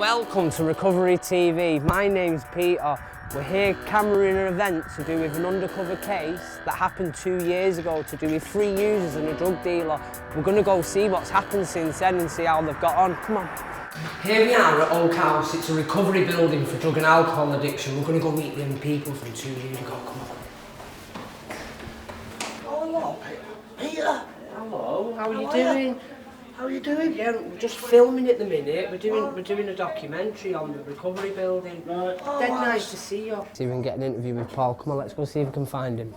Welcome to Recovery TV. My name's Peter. We're here cameraing an event to do with an undercover case that happened 2 years ago to do with 3 users and a drug dealer. We're going to go see what's happened since then and see how they've got on. Come on. Here we are at Oak House. It's a recovery building for drug and alcohol addiction. We're going to go meet them people from 2 years ago. Come on. Oh, hello, Peter. Hello, how are you doing? How are you doing? Yeah, we're just filming at the minute. We're doing a documentary on the recovery building. Right. Oh, Dead nice to see you. See if we can get an interview with Paul. Come on, let's go see if we can find him.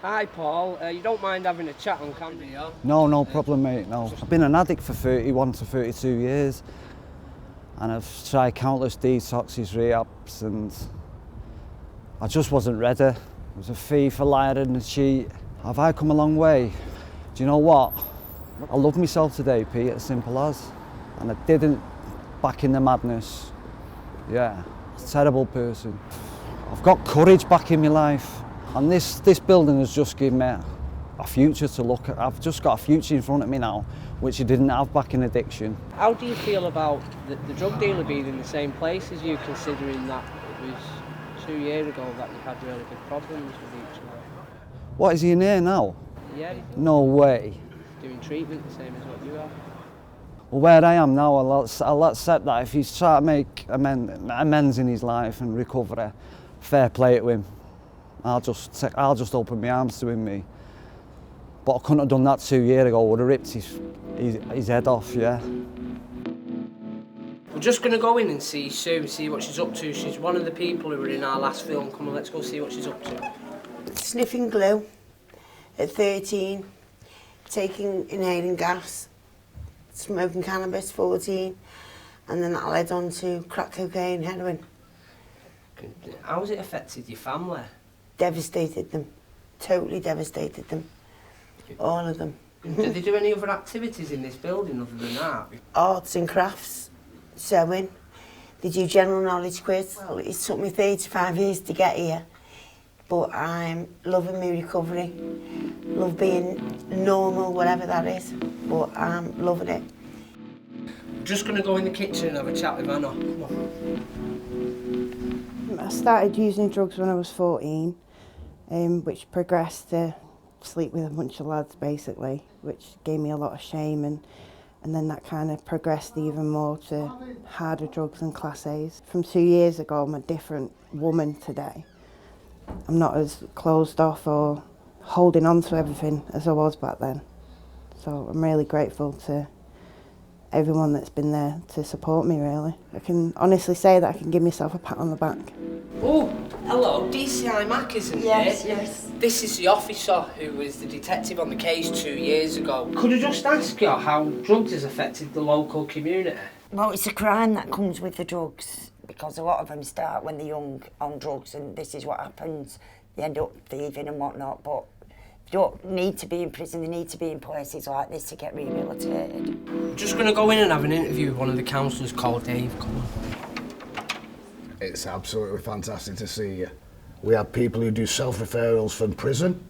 Hi, Paul. You don't mind having a chat on camera, yeah? No problem, mate, no. I've been an addict for 31 to 32 years and I've tried countless detoxes, rehabs, and I just wasn't ready. I was a thief, a liar and a cheat. Have I come a long way? Do you know what? I love myself today, Pete, as simple as. And I didn't back in the madness. Yeah, a terrible person. I've got courage back in my life. And this building has just given me a future to look at. I've just got a future in front of me now, which I didn't have back in addiction. How do you feel about the drug dealer being in the same place as you, considering that it was 2 years ago that you had really big problems with each other? What, is he in here now? Yeah. No way. Doing treatment the same as what you are? Well, where I am now, I'll accept that. If he's trying to make amends in his life and recovery, fair play to him. I'll just open my arms to him, me. But I couldn't have done that 2 years ago. I would have ripped his head off, yeah. We're just going to go in and see Sue, see what she's up to. She's one of the people who were in our last film. Come on, let's go see what she's up to. Sniffing glue at 13, inhaling gas, smoking cannabis 14, and then that led on to crack cocaine, heroin. How has it affected your family? Devastated them, totally devastated them, all of them. Do they do any other activities in this building other than that? Arts and crafts, sewing. They do general knowledge quiz. Well, it took me 35 years to get here, but I'm loving my recovery, love being normal, whatever that is, but I'm loving it. I'm just going to go in the kitchen and have a chat with Anna. Come on. I started using drugs when I was 14, which progressed to sleep with a bunch of lads basically, which gave me a lot of shame, and then that kind of progressed even more to harder drugs and Class A's. From 2 years ago, I'm a different woman today. I'm not as closed off or holding on to everything as I was back then. So I'm really grateful to everyone that's been there to support me, really. I can honestly say that I can give myself a pat on the back. Oh, hello, DCI Mac, isn't Yes, it? yes. This is the officer who was the detective on the case 2 years ago. Could I just ask you how drugs has affected the local community? Well, it's a crime that comes with the drugs, because a lot of them start when they're young on drugs, and this is what happens. They end up thieving and whatnot, but they don't need to be in prison, they need to be in places like this to get rehabilitated. I'm just going to go in and have an interview with one of the counsellors called Dave. Come on. It's absolutely fantastic to see you. We have people who do self-referrals from prison.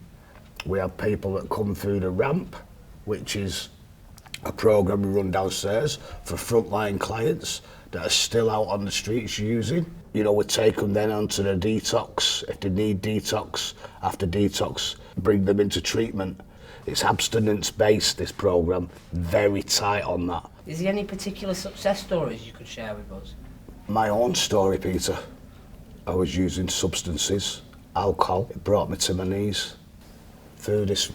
We have people that come through the ramp, which is a programme we run downstairs for frontline clients that are still out on the streets using. You know, we take them then onto the detox. If they need detox, after detox, bring them into treatment. It's abstinence-based, this programme, very tight on that. Is there any particular success stories you could share with us? My own story, Peter. I was using substances, alcohol. It brought me to my knees. Through this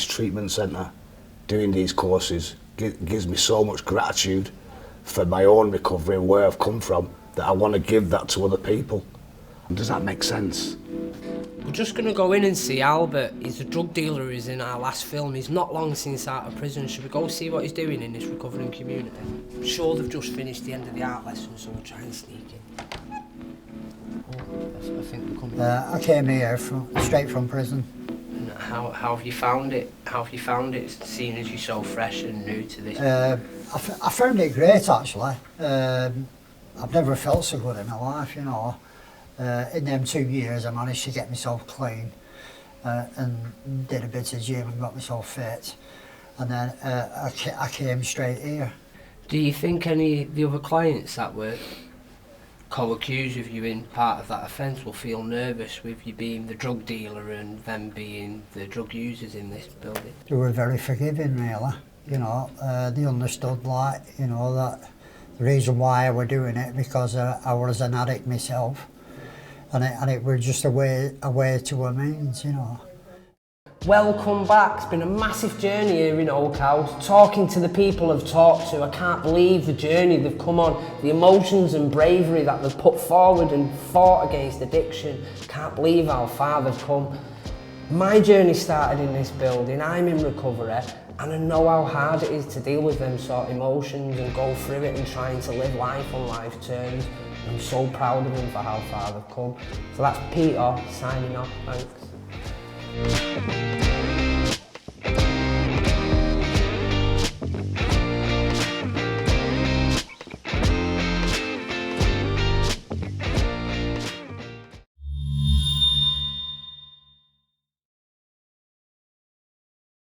treatment centre, doing these courses gives me so much gratitude for my own recovery and where I've come from, that I want to give that to other people. Does that make sense? We're just going to go in and see Albert. He's a drug dealer who's in our last film. He's not long since out of prison. Should we go see what he's doing in this recovering community? I'm sure they've just finished the end of the art lesson, so we'll try and sneak in. Oh, I think we're coming. I came here straight from prison. And how have you found it? How have you found it, seeing as you're so fresh and new to this? I found it great, actually. I've never felt so good in my life, you know. In them 2 years, I managed to get myself clean and did a bit of gym and got myself fit. And then I came straight here. Do you think any of the other clients that were co-accused of you in part of that offence will feel nervous with you being the drug dealer and them being the drug users in this building? They were very forgiving, really. You know, they understood, like, you know, that the reason why I were doing it because I was an addict myself, and it was just a way to a means, you know. Welcome back. It's been a massive journey here in Oak House. Talking to the people I've talked to, I can't believe the journey they've come on, the emotions and bravery that they've put forward and fought against addiction. Can't believe how far they've come. My journey started in this building. I'm in recovery, and I know how hard it is to deal with them sort of emotions and go through it and trying to live life on life terms. I'm so proud of them for how far they've come. So that's Peter signing off. Thanks.